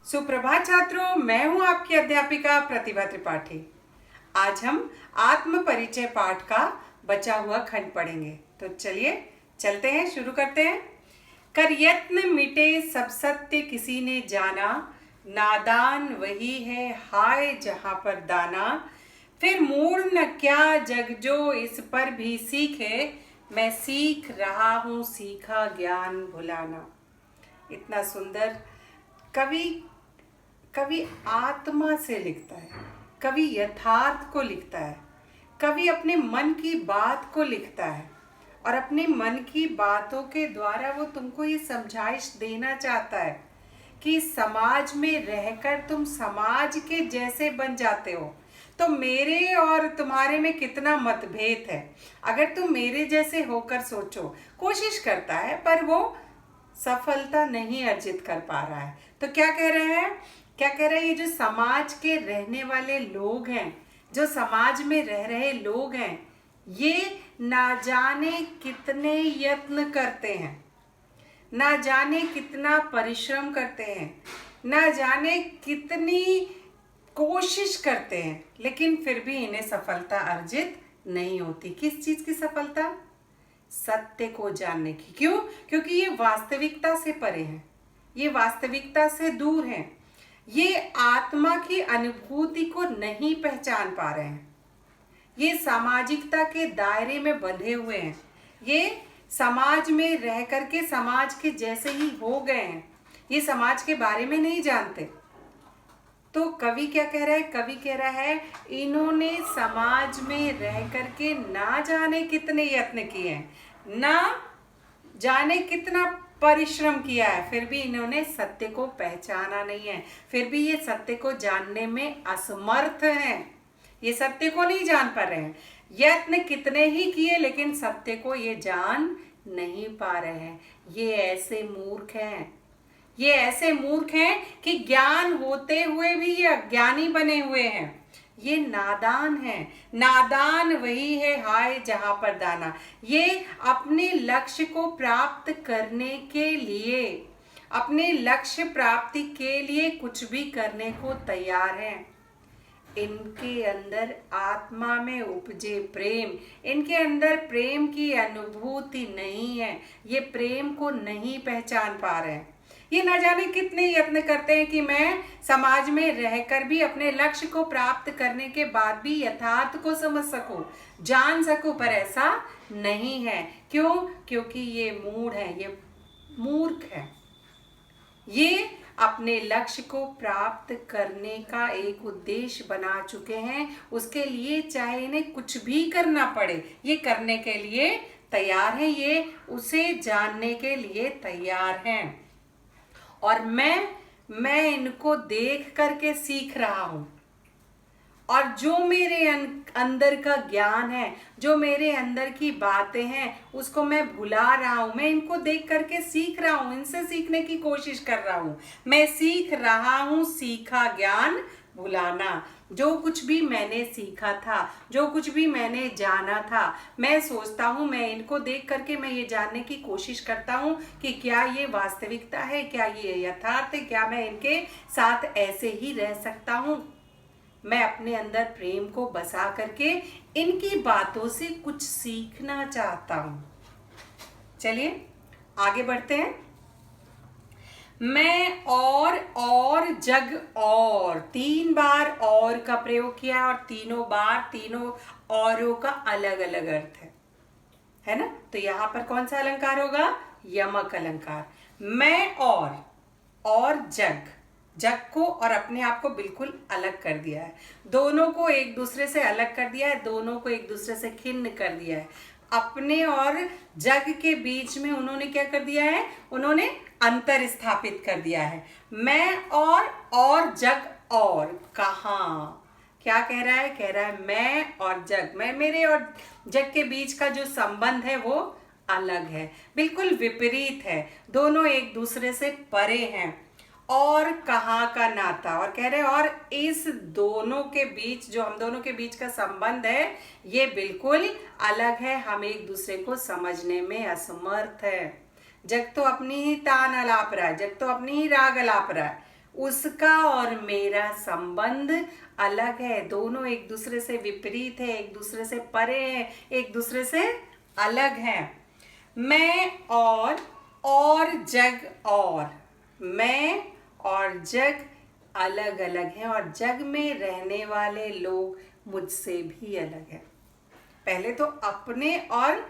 सुप्रभात छात्रों, मैं हूं आपकी अध्यापिका प्रतिभा त्रिपाठी। आज हम आत्म परिचय पाठ का बचा हुआ खंड पढ़ेंगे। तो चलिए चलते हैं, शुरू करते हैं। कर यत्न मिटे सब सत्य किसी ने जाना, नादान वही है हाय जहां पर दाना। फिर मूढ़ न क्या जग जो इस पर भी सीखे, मैं सीख रहा हूँ सीखा ज्ञान भुलाना। इतना सुंदर कवि आत्मा से लिखता है, कवि यथार्थ को लिखता है, कवि अपने मन की बात को लिखता है और अपने मन की बातों के द्वारा वो तुमको ये समझाइश देना चाहता है कि समाज में रहकर तुम समाज के जैसे बन जाते हो। तो मेरे और तुम्हारे में कितना मतभेद है। अगर तुम मेरे जैसे होकर सोचो, कोशिश करता है पर वो सफलता नहीं अर्जित कर पा रहा है। तो क्या कह रहे हैं, ये जो समाज के रहने वाले लोग हैं, जो समाज में रह रहे लोग हैं, ये ना जाने कितने यत्न करते हैं, ना जाने कितना परिश्रम करते हैं, ना जाने कितनी कोशिश करते हैं, लेकिन फिर भी इन्हें सफलता अर्जित नहीं होती। किस चीज की सफलता? सत्य को जानने की। क्यों? क्योंकि ये वास्तविकता से परे हैं, ये वास्तविकता से दूर हैं, ये आत्मा की अनुभूति को नहीं पहचान पा रहे हैं, ये सामाजिकता के दायरे में बंधे हुए हैं, ये समाज में रह करके समाज के जैसे ही हो गए हैं, ये समाज के बारे में नहीं जानते। तो कवि क्या कह रहा है? कवि कह रहा है इन्होंने समाज में रह करके ना जाने कितने यत्न किए हैं, ना जाने कितना परिश्रम किया है, फिर भी इन्होंने सत्य को पहचाना नहीं है, फिर भी ये सत्य को जानने में असमर्थ हैं, ये सत्य को नहीं जान पा रहे हैं। यत्न कितने ही किए लेकिन सत्य को ये जान नहीं पा रहे हैं। ये ऐसे मूर्ख हैं, ये ऐसे मूर्ख हैं कि ज्ञान होते हुए भी ये अज्ञानी बने हुए हैं, ये नादान है। नादान वही है हाय जहां पर दाना। ये अपने लक्ष्य को प्राप्त करने के लिए, अपने लक्ष्य प्राप्ति के लिए कुछ भी करने को तैयार हैं। इनके अंदर आत्मा में उपजे प्रेम, इनके अंदर प्रेम की अनुभूति नहीं है, ये प्रेम को नहीं पहचान पा रहे हैं। ये न जाने कितने यत्न करते हैं कि मैं समाज में रहकर भी अपने लक्ष्य को प्राप्त करने के बाद भी यथार्थ को समझ सकूं, जान सकूं, पर ऐसा नहीं है। क्यों? क्योंकि ये मूढ़ है, ये मूर्ख है, ये अपने लक्ष्य को प्राप्त करने का एक उद्देश्य बना चुके हैं, उसके लिए चाहे इन्हें कुछ भी करना पड़े ये करने के लिए तैयार हैं, ये उसे जानने के लिए तैयार हैं। और मैं इनको देख करके सीख रहा हूं, और जो मेरे अंदर का ज्ञान है, जो मेरे अंदर की बातें हैं, उसको मैं भुला रहा हूं। मैं इनको देख करके सीख रहा हूं, इनसे सीखने की कोशिश कर रहा हूं। मैं सीख रहा हूं सीखा ज्ञान भुलाना। जो कुछ भी मैंने सीखा था, जो कुछ भी मैंने जाना था, मैं सोचता हूँ, मैं इनको देख करके मैं ये जानने की कोशिश करता हूँ कि क्या ये वास्तविकता है, क्या ये यथार्थ है, क्या मैं इनके साथ ऐसे ही रह सकता हूँ। मैं अपने अंदर प्रेम को बसा करके इनकी बातों से कुछ सीखना चाहता हूँ। चलिए आगे बढ़ते हैं। मैं और जग और, 3 बार और का प्रयोग किया और तीनों बार तीनों औरों का अलग अलग अर्थ है ना। तो यहां पर कौन सा अलंकार होगा? यमक अलंकार। मैं और जग को और अपने आप को बिल्कुल अलग कर दिया है, दोनों को एक दूसरे से अलग कर दिया है, दोनों को एक दूसरे से खिन्न कर दिया है। अपने और जग के बीच में उन्होंने क्या कर दिया है? उन्होंने अंतर स्थापित कर दिया है। मैं और जग और, कहाँ? क्या कह रहा है? कह रहा है मैं और जग, मैं मेरे और जग के बीच का जो संबंध है वो अलग है, बिल्कुल विपरीत है, दोनों एक दूसरे से परे हैं। और कहाँ का नाता, और कह रहे हैं और इस दोनों के बीच, जो हम दोनों के बीच का संबंध है, ये बिल्कुल अलग है, हम एक दूसरे को समझने में असमर्थ है। जग तो अपनी ही तान अलाप रहा है, जग तो अपनी ही राग अलाप रहा है, उसका और मेरा संबंध अलग है, दोनों एक दूसरे से विपरीत है, एक दूसरे से परे है, एक दूसरे से अलग है। मैं और जग और, मैं और जग अलग अलग है और जग में रहने वाले लोग मुझसे भी अलग है। पहले तो अपने और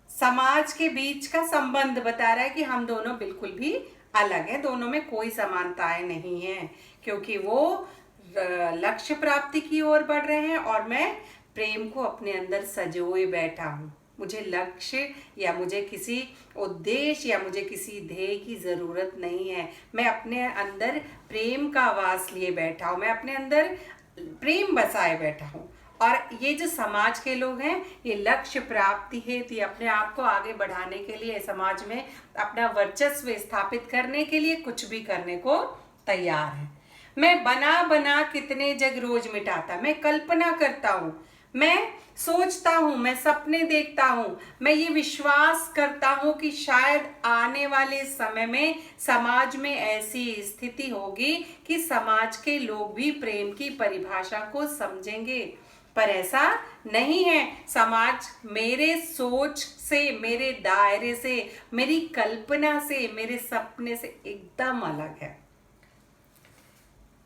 समाज के बीच का संबंध बता रहा है कि हम दोनों बिल्कुल भी अलग हैं, दोनों में कोई समानताएं नहीं है, क्योंकि वो लक्ष्य प्राप्ति की ओर बढ़ रहे हैं और मैं प्रेम को अपने अंदर सजोए बैठा हूँ। मुझे लक्ष्य या मुझे किसी उद्देश्य या मुझे किसी ध्येय की ज़रूरत नहीं है। मैं अपने अंदर प्रेम का वास लिए बैठा हूँ, मैं अपने अंदर प्रेम बसाए बैठा हूँ। और ये जो समाज के लोग हैं, ये लक्ष्य प्राप्ति हेतु अपने आप को आगे बढ़ाने के लिए, समाज में अपना वर्चस्व स्थापित करने के लिए कुछ भी करने को तैयार है। मैं बना बना कितने जग रोज मिटाता, मैं कल्पना करता हूँ, मैं सोचता हूँ, मैं सपने देखता हूँ, मैं ये विश्वास करता हूँ कि शायद आने वाले समय में समाज में ऐसी स्थिति होगी कि समाज के लोग भी प्रेम की परिभाषा को समझेंगे, पर ऐसा नहीं है। समाज मेरे सोच से, मेरे दायरे से, मेरी कल्पना से, मेरे सपने से एकदम अलग है।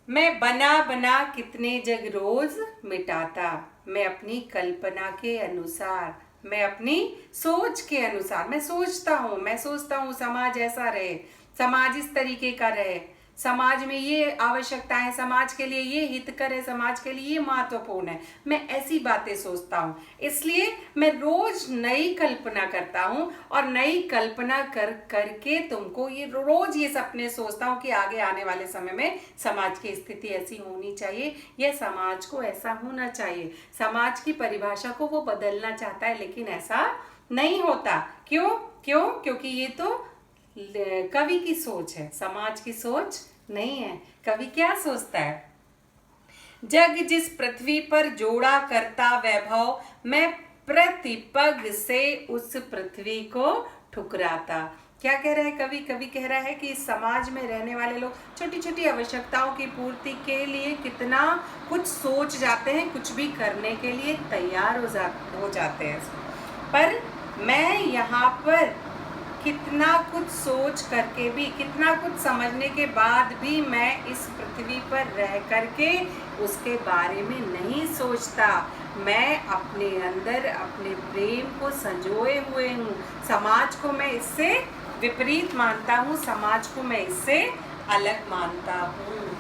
मैं बना बना कितने जग रोज मिटाता, मैं अपनी कल्पना के अनुसार, मैं अपनी सोच के अनुसार, मैं सोचता हूँ समाज ऐसा रहे, समाज इस तरीके का रहे, समाज में ये आवश्यकता है, समाज के लिए ये हितकर है, समाज के लिए ये महत्वपूर्ण है। मैं ऐसी बातें सोचता हूँ, इसलिए मैं रोज नई कल्पना करता हूँ और नई कल्पना करके तुमको ये रोज ये सपने सोचता हूँ कि आगे आने वाले समय में समाज की स्थिति ऐसी होनी चाहिए, यह समाज को ऐसा होना चाहिए। समाज की परिभाषा को वो बदलना चाहता है, लेकिन ऐसा नहीं होता। क्योंकि ये तो कवि की सोच है, समाज की सोच नहीं है। कवि क्या सोचता है? जग जिस पृथ्वी पर जोड़ा करता वैभव, मैं प्रतिपग से उस पृथ्वी को ठुकराता। क्या कह रहा है कवि? कवि कह रहा है कि समाज में रहने वाले लोग छोटी छोटी आवश्यकताओं की पूर्ति के लिए कितना कुछ सोच जाते हैं, कुछ भी करने के लिए तैयार हो जाते हैं, पर मैं यहाँ पर कितना कुछ सोच करके भी, कितना कुछ समझने के बाद भी मैं इस पृथ्वी पर रह करके उसके बारे में नहीं सोचता। मैं अपने अंदर अपने प्रेम को संजोए हुए हूँ। समाज को मैं इससे विपरीत मानता हूँ, समाज को मैं इससे अलग मानता हूँ।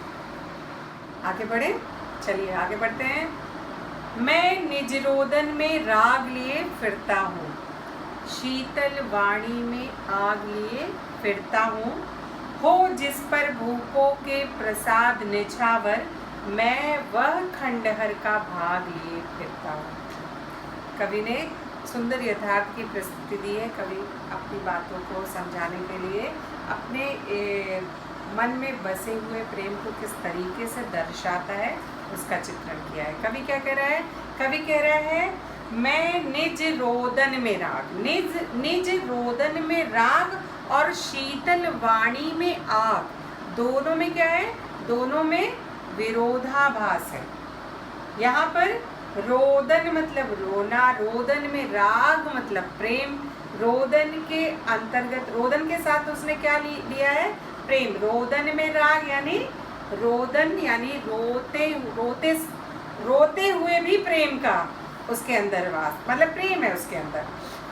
आगे बढ़े, चलिए आगे बढ़ते हैं। मैं निज रोदन में राग लिए फिरता हूँ, शीतल वाणी में आग लिए फिरता हूँ, हो जिस पर भूपों के प्रसाद निछावर, मैं वह खंडहर का भाग लिए फिरता हूँ। कवि ने सुंदर यथार्थ की प्रस्तुति दी है। कवि अपनी बातों को समझाने के लिए अपने मन में बसे हुए प्रेम को किस तरीके से दर्शाता है उसका चित्रण किया है। कवि क्या कह रहा है? कवि कह रहा है मैं निज रोदन में राग, निज रोदन में राग और शीतल वाणी में आग, दोनों में क्या है? दोनों में विरोधाभास है। यहाँ पर रोदन मतलब रोना, रोदन में राग मतलब प्रेम। रोदन के अंतर्गत, रोदन के साथ उसने क्या लिया है? प्रेम। रोदन में राग यानी रोदन यानी रोते हुए भी प्रेम का उसके अंदर वास, मतलब प्रेम है उसके अंदर।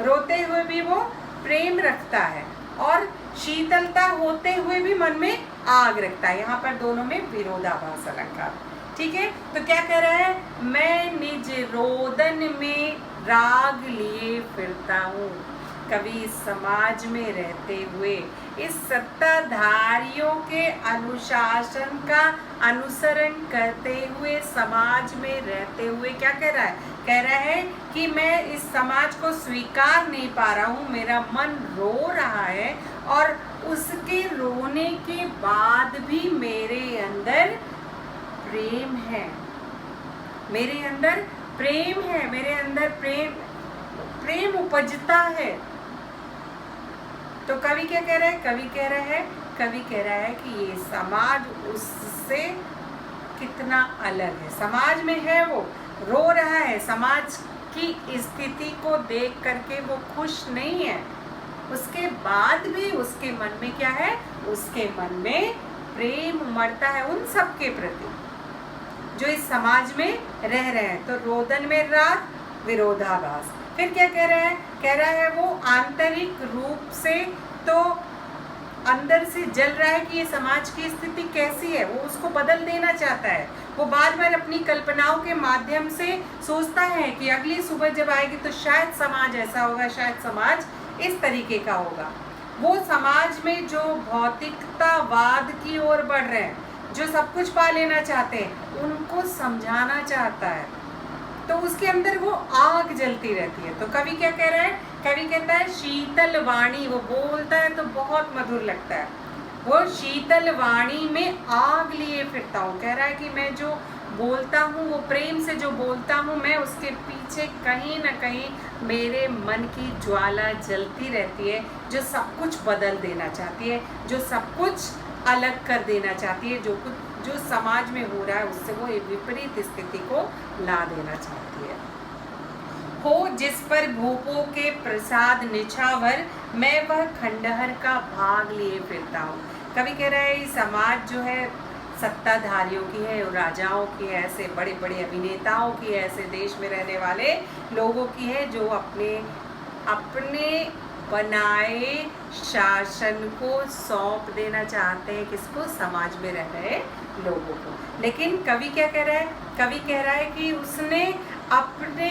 रोते हुए भी वो प्रेम रखता है और शीतलता होते हुए भी मन में आग रखता है। यहाँ पर दोनों में विरोधाभास अलंकार। ठीक है, तो क्या कह रहा है? मैं निज रोदन में राग लिए फिरता हूँ। कवि इस समाज में रहते हुए, इस सत्ताधारियों के अनुशासन का अनुसरण करते हुए, समाज में रहते हुए क्या कह रहा है? कह रहा है कि मैं इस समाज को स्वीकार नहीं पा रहा हूँ, मेरा मन रो रहा है और उसके रोने के बाद भी मेरे अंदर प्रेम है, मेरे अंदर प्रेम है, मेरे अंदर प्रेम उपजता है। तो कवि क्या कह रहा है? कवि कह रहा है कवि कह रहा है कि ये समाज उससे कितना अलग है। समाज में है, वो रो रहा है, समाज की स्थिति को देख करके वो खुश नहीं है। उसके बाद भी उसके मन में क्या है? उसके मन में प्रेम उमड़ता है उन सब के प्रति जो इस समाज में रह रहे हैं। तो रोदन में राग, विरोधाभास। फिर क्या कह रहा है? कह रहा है वो आंतरिक रूप से तो अंदर से जल रहा है कि ये समाज की स्थिति कैसी है, वो उसको बदल देना चाहता है। वो बार बार अपनी कल्पनाओं के माध्यम से सोचता है कि अगली सुबह जब आएगी तो शायद समाज ऐसा होगा, शायद समाज इस तरीके का होगा। वो समाज में जो भौतिकतावाद की ओर बढ़ रहे हैं, जो सब कुछ पा लेना चाहते हैं, उनको समझाना चाहता है। तो उसके अंदर वो आग जलती रहती है। तो कवि क्या कह रहा है? कवि कहता है शीतल वाणी, वो बोलता है तो बहुत मधुर लगता है। वो शीतल वाणी में आग लिए फिरता हूँ। कह रहा है कि मैं जो बोलता हूँ, वो प्रेम से जो बोलता हूँ, मैं उसके पीछे कहीं ना कहीं मेरे मन की ज्वाला जलती रहती है, जो सब कुछ बदल देना चाहती है, जो सब कुछ अलग कर देना चाहती है, जो समाज में हो रहा है उससे वो एक विपरीत स्थिति को ला देना चाहती है। हो जिस पर भूपों के प्रसाद निछावर, मैं वह खंडहर का भाग लिए फिरता हूँ। कवि कह रहा है समाज जो है सत्ताधारियों की है, राजाओं की है, ऐसे बड़े बड़े अभिनेताओं की है, ऐसे देश में रहने वाले लोगों की है जो अपने बनाए शासन को सौंप देना चाहते हैं। किसको? समाज में रह रहे लोगों को। लेकिन कवि क्या कह रहा है? कवि कह रहा है कि उसने अपने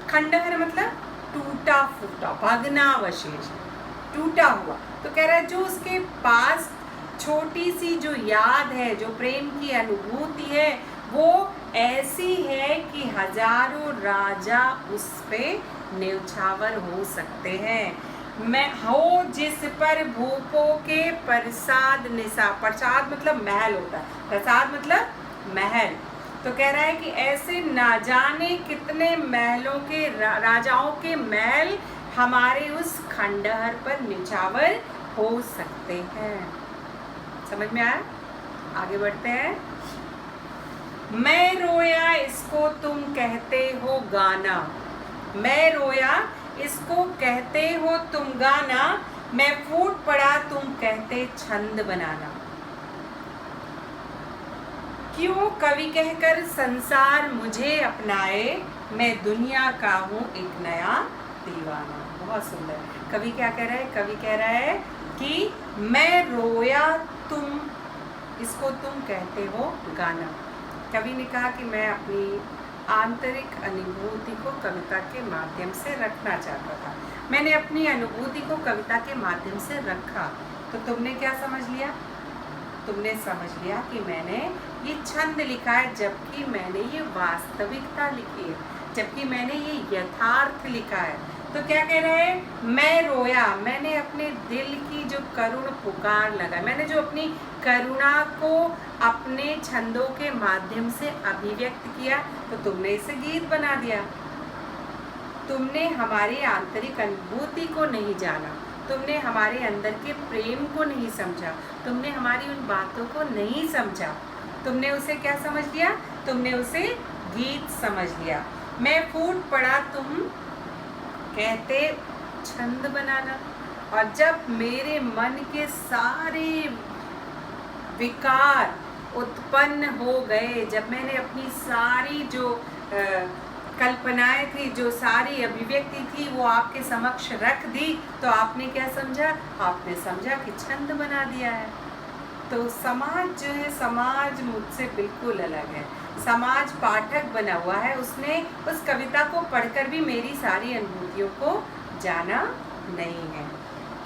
खंडहर मतलब टूटा फूटा, भग्नावशेष, टूटा हुआ। तो कह रहा है जो उसके पास छोटी सी जो याद है, जो प्रेम की अनुभूति है, वो ऐसी है कि हजारों राजा उस पे न्यौछावर हो सकते हैं। मैं हो जिस पर भूपों के प्रसाद निशा, प्रसाद मतलब महल होता है, प्रसाद मतलब महल। तो कह रहा है कि ऐसे ना जाने कितने महलों के राजाओं के महल हमारे उस खंडहर पर निछावर हो सकते हैं। समझ में आया? आगे बढ़ते हैं। मैं रोया इसको तुम कहते हो गाना, मैं रोया इसको कहते हो तुम गाना, मैं फूट पड़ा तुम कहते छंद बनाना। क्यों कवि कहकर संसार मुझे अपनाए, मैं दुनिया का हूँ एक नया दीवाना। बहुत सुंदर। कवि क्या कह रहा है? कवि कह रहा है कि मैं रोया इसको तुम कहते हो गाना। कवि ने कहा कि मैं अपनी आंतरिक अनुभूति को कविता के माध्यम से रखना चाहता था। मैंने अपनी अनुभूति को कविता के माध्यम से रखा। तो तुमने क्या समझ लिया? तुमने समझ लिया कि मैंने ये छंद लिखा है, जबकि मैंने ये वास्तविकता लिखी है, जबकि मैंने ये यथार्थ लिखा है। तो क्या कह रहे हैं? मैं रोया, मैंने अपने दिल की जो करुण पुकार लगाई, मैंने जो अपनी करुणा को अपने छंदों के माध्यम से अभिव्यक्त किया, तो तुमने इसे गीत बना दिया। तुमने हमारी आंतरिक अनुभूति को नहीं जाना, तुमने हमारे अंदर के प्रेम को नहीं समझा, तुमने हमारी उन बातों को नहीं समझा, तुमने उसे क्या समझ लिया? तुमने उसे गीत समझ लिया। मैं फूट पड़ा तुम कहते छंद बनाना। और जब मेरे मन के सारे विकार उत्पन्न हो गए, जब मैंने अपनी सारी जो कल्पनाएं थी, जो सारी अभिव्यक्ति थी, वो आपके समक्ष रख दी, तो आपने क्या समझा? आपने समझा कि छंद बना दिया है। तो समाज जो है, समाज मुझसे बिल्कुल अलग है। समाज पाठक बना हुआ है, उसने उस कविता को पढ़कर भी मेरी सारी अनुभूतियों को जाना नहीं है।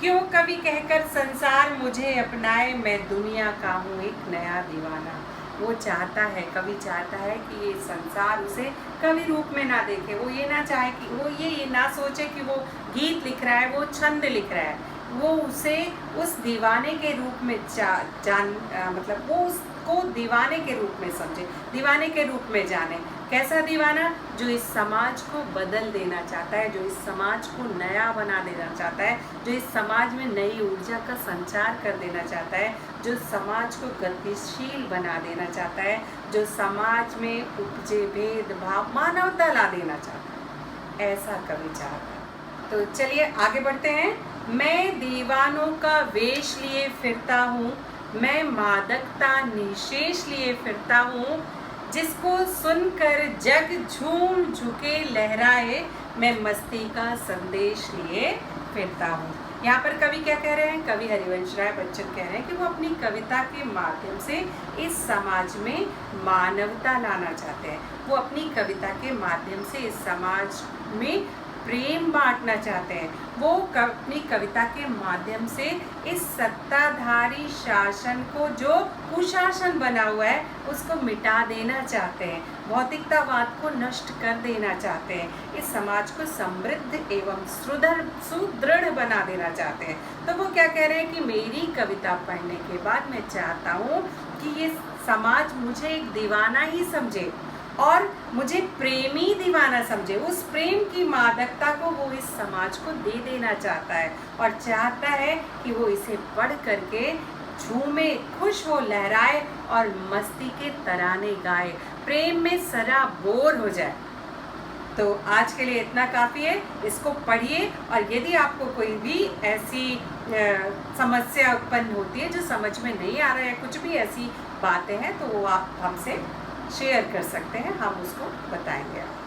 क्यों कवि कहकर संसार मुझे अपनाए, मैं दुनिया का हूँ एक नया दीवाना। वो चाहता है, कवि चाहता है कि ये संसार उसे कवि रूप में ना देखे। वो ये ना चाहे कि वो ये ना सोचे कि वो गीत लिख रहा है, वो छंद लिख रहा है। वो उसे उस दीवाने के रूप में मतलब वो उसको दीवाने के रूप में समझे, दीवाने के रूप में जाने। कैसा दीवाना? जो इस समाज को बदल देना चाहता है, जो इस समाज को नया बना देना चाहता है, जो इस समाज में नई ऊर्जा का संचार कर देना चाहता है, जो समाज को गतिशील बना देना चाहता है, जो समाज में उपजे भेदभाव मानवता ला देना चाहता है, ऐसा कवि चाहता है। तो चलिए आगे बढ़ते हैं। मैं दीवानों का वेश लिए फिरता हूँ, मैं मादकता निशेष लिए फिरता हूँ, जिसको सुनकर जग झूम झुके लहराए, मैं मस्ती का संदेश लिए फिरता हूँ। यहाँ पर कवि क्या कह रहे हैं? कवि हरिवंश राय बच्चन कह रहे हैं कि वो अपनी कविता के माध्यम से इस समाज में मानवता लाना चाहते हैं। वो अपनी कविता के माध्यम से इस समाज में प्रेम बांटना चाहते हैं। वो अपनी कविता के माध्यम से इस सत्ताधारी शासन को, जो कुशासन बना हुआ है, उसको मिटा देना चाहते हैं, भौतिकतावाद को नष्ट कर देना चाहते हैं, इस समाज को समृद्ध एवं सुदृढ़ बना देना चाहते हैं। तो वो क्या कह रहे हैं कि मेरी कविता पढ़ने के बाद मैं चाहता हूँ कि ये समाज मुझे एक दीवाना ही समझे और मुझे प्रेमी दीवाना समझे। उस प्रेम की मादकता को वो इस समाज को दे देना चाहता है और चाहता है कि वो इसे पढ़ करके झूमे, खुश हो, लहराए और मस्ती के तराने गाए, प्रेम में सराबोर हो जाए। तो आज के लिए इतना काफ़ी है। इसको पढ़िए और यदि आपको कोई भी ऐसी समस्या उत्पन्न होती है जो समझ में नहीं आ रहा है, कुछ भी ऐसी बातें हैं, तो वो आप हमसे शेयर कर सकते हैं, हम उसको बताएंगे आपको।